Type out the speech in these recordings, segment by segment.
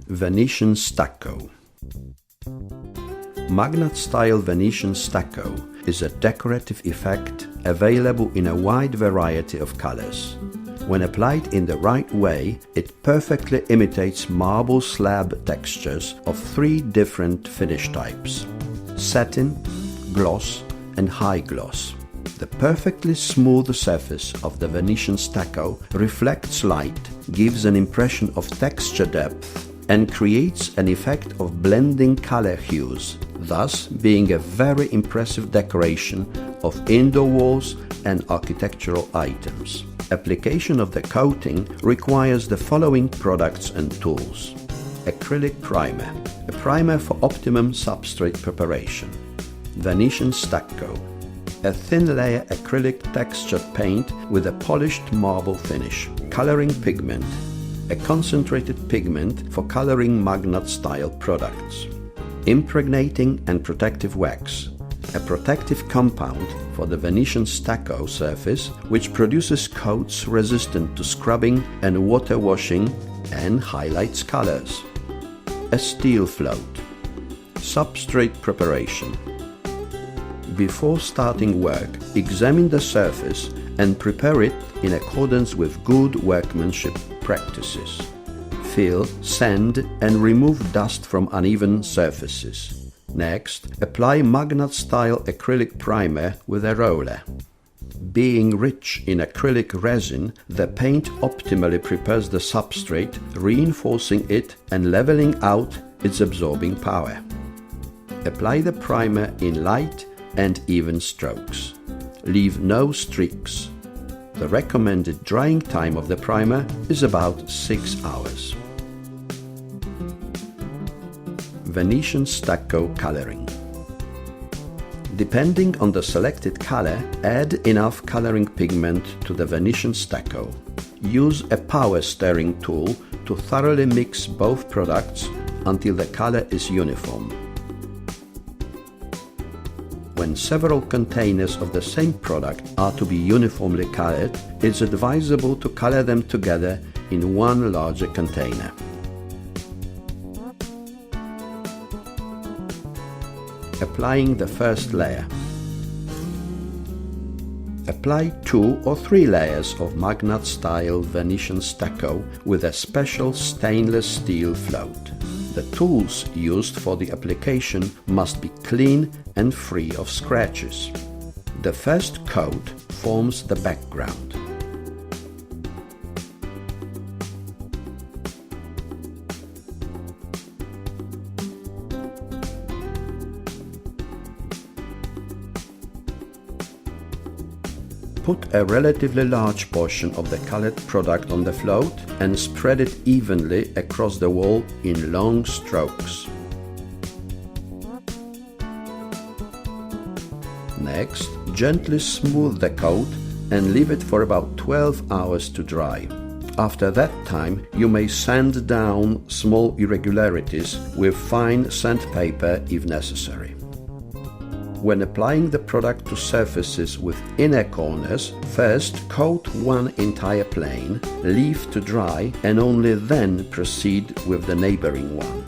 Venetian Stucco. Magnat Style Venetian Stucco is a decorative effect available in a wide variety of colors. When applied in the right way, it perfectly imitates marble slab textures of 3 different finish types: satin, gloss and high gloss. The perfectly smooth surface of the Venetian stucco reflects light, gives an impression of texture depth, and creates an effect of blending color hues, thus being a very impressive decoration of indoor walls and architectural items. Application of the coating requires the following products and tools: acrylic primer, a primer for optimum substrate preparation; Venetian stucco, a thin layer acrylic textured paint with a polished marble finish; coloring pigment, a concentrated pigment for coloring Magnat style products; impregnating and protective wax, a protective compound for the Venetian stucco surface which produces coats resistant to scrubbing and water washing and highlights colors; a steel float. Substrate preparation. Before starting work, examine the surface and prepare it in accordance with good workmanship practices. Fill, sand and remove dust from uneven surfaces. Next, apply Magnat style acrylic primer with a roller. Being rich in acrylic resin, the paint optimally prepares the substrate, reinforcing it and leveling out its absorbing power. Apply the primer in light and even strokes. Leave no streaks. The recommended drying time of the primer is about 6 hours. Venetian stucco coloring. Depending on the selected color, add enough coloring pigment to the Venetian stucco. Use a power stirring tool to thoroughly mix both products until the color is uniform. When several containers of the same product are to be uniformly colored, it's advisable to color them together in one larger container. Applying the first layer. Apply 2 or 3 layers of Magnat style Venetian stucco with a special stainless steel float. The tools used for the application must be clean and free of scratches. The first coat forms the background. Put a relatively large portion of the colored product on the float and spread it evenly across the wall in long strokes. Next, gently smooth the coat and leave it for about 12 hours to dry. After that time, you may sand down small irregularities with fine sandpaper if necessary. When applying the product to surfaces with inner corners, first coat one entire plane, leave to dry and only then proceed with the neighboring one.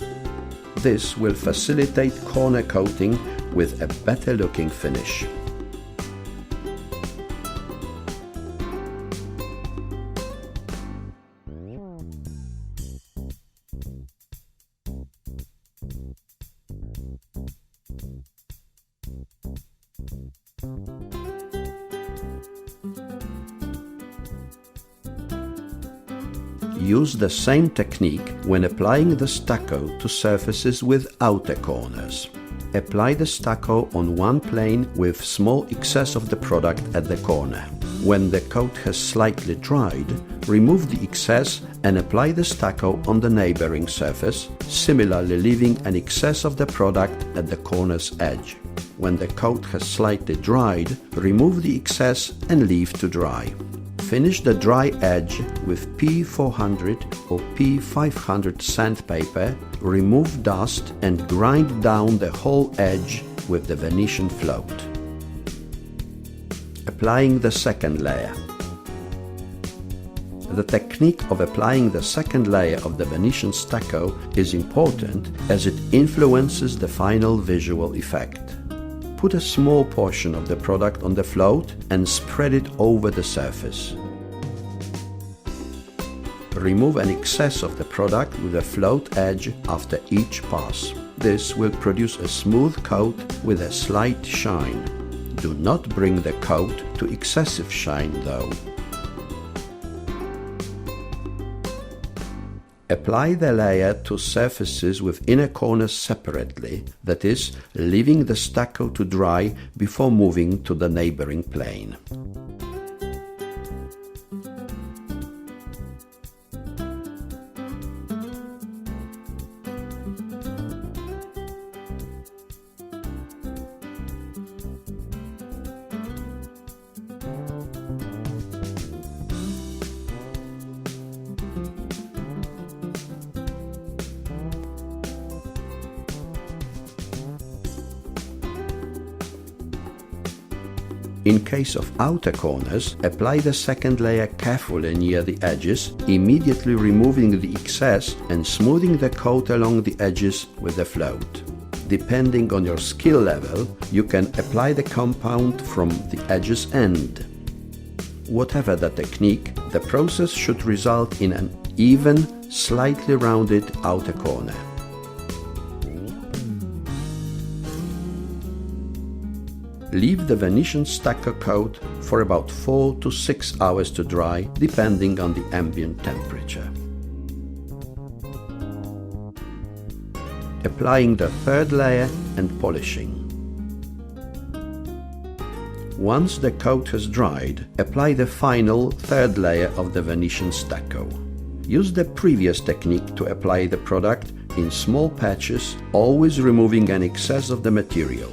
This will facilitate corner coating with a better looking finish. Use the same technique when applying the stucco to surfaces with outer corners. Apply the stucco on one plane with small excess of the product at the corner. When the coat has slightly dried, remove the excess and apply the stucco on the neighboring surface, similarly leaving an excess of the product at the corner's edge. When the coat has slightly dried, remove the excess and leave to dry. Finish the dry edge with P400 or P500 sandpaper, remove dust and grind down the whole edge with the Venetian float. Applying the second layer. The technique of applying the second layer of the Venetian stucco is important as it influences the final visual effect. Put a small portion of the product on the float and spread it over the surface. Remove an excess of the product with a float edge after each pass. This will produce a smooth coat with a slight shine. Do not bring the coat to excessive shine though. Apply the layer to surfaces with inner corners separately, that is, leaving the stucco to dry before moving to the neighboring plane. In case of outer corners, apply the second layer carefully near the edges, immediately removing the excess and smoothing the coat along the edges with the float. Depending on your skill level, you can apply the compound from the edge's end. Whatever the technique, the process should result in an even, slightly rounded outer corner. Leave the Venetian stucco coat for about 4 to 6 hours to dry, depending on the ambient temperature. Applying the third layer and polishing. Once the coat has dried, apply the final third layer of the Venetian stucco. Use the previous technique to apply the product in small patches, always removing an excess of the material.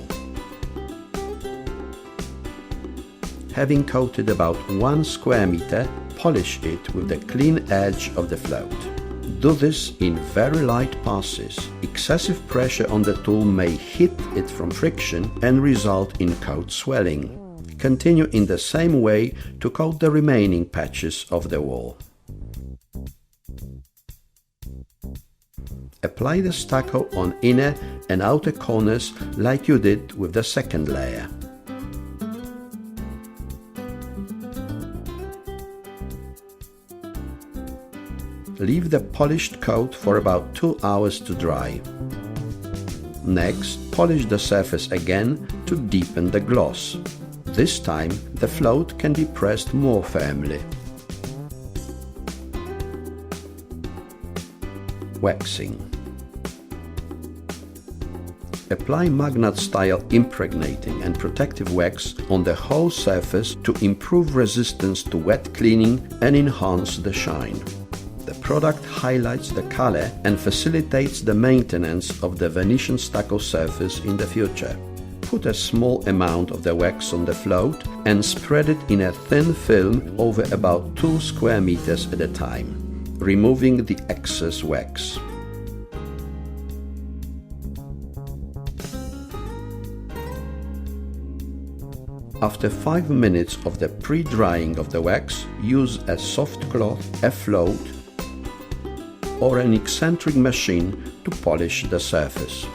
Having coated about 1 square meter, polish it with the clean edge of the float. Do this in very light passes. Excessive pressure on the tool may hit it from friction and result in coat swelling. Continue in the same way to coat the remaining patches of the wall. Apply the stucco on inner and outer corners like you did with the second layer. Leave the polished coat for about 2 hours to dry. Next, polish the surface again to deepen the gloss. This time, the float can be pressed more firmly. Waxing. Apply MAGNAT Style impregnating and protective wax on the whole surface to improve resistance to wet cleaning and enhance the shine. The product highlights the color and facilitates the maintenance of the Venetian stucco surface in the future. Put a small amount of the wax on the float and spread it in a thin film over about 2 square meters at a time, removing the excess wax. After 5 minutes of the pre-drying of the wax, use a soft cloth, a float, or an eccentric machine to polish the surface.